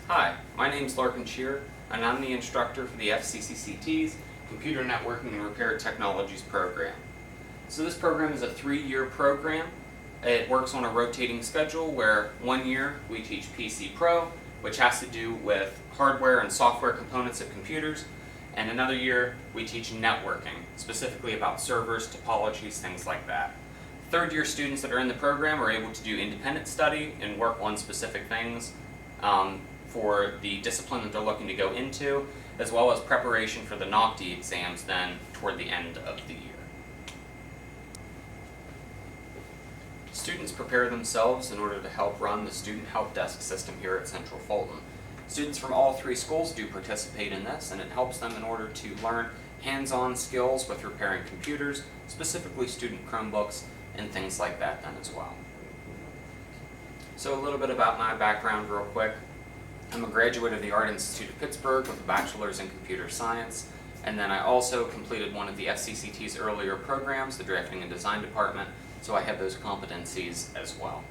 Hi, my name is Larkin Shear, and I'm the instructor for the FCCCT's Computer Networking and Repair Technologies program. So this program is a 3-year program. It works on a rotating schedule where 1 year we teach PC Pro, which has to do with hardware and software components of computers, and another year we teach networking, specifically about servers, topologies, things like that. Third-year students that are in the program are able to do independent study and work on specific things for the discipline that they're looking to go into, as well as preparation for the NOCTI exams then toward the end of the year. Students prepare themselves in order to help run the student help desk system here at Central Fulton. Students from all 3 schools do participate in this, and it helps them in order to learn hands-on skills with repairing computers, specifically student Chromebooks and things like that then as well. So a little bit about my background real quick. I'm a graduate of the Art Institute of Pittsburgh with a bachelor's in computer science, and then I also completed one of the FCCT's earlier programs, the drafting and design department, so I have those competencies as well.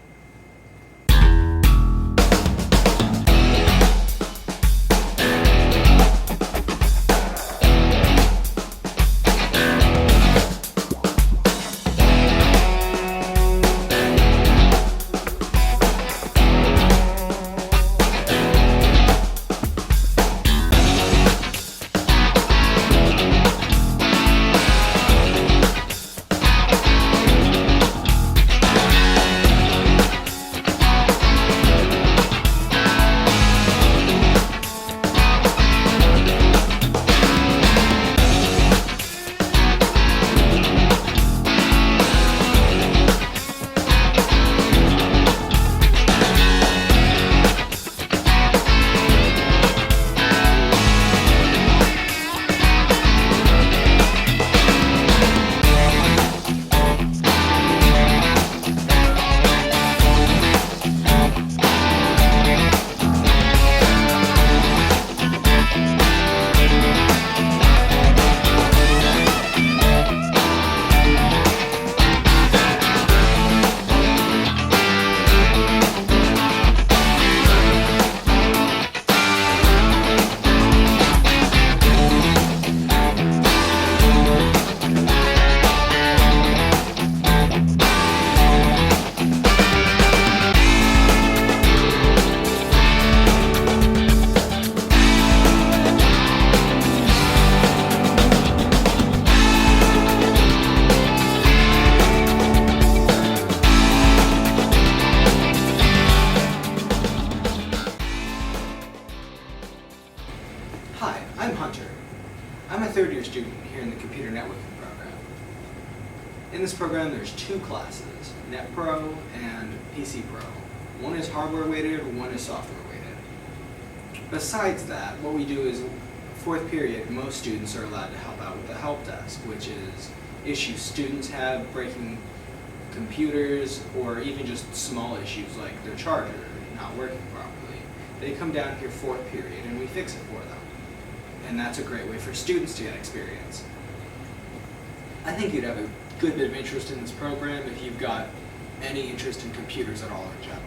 Hi, I'm Hunter. I'm a 3rd-year student here in the Computer Networking program. In this program there's 2 classes, Net Pro and PC Pro. One is hardware weighted, one is software weighted. Besides that, what we do is, 4th period, most students are allowed to help out with the help desk, which is issues students have breaking computers, or even just small issues like their charger not working properly. They come down here 4th period and we fix it for them. And that's a great way for students to get experience. I think you'd have a good bit of interest in this program if you've got any interest in computers at all in general.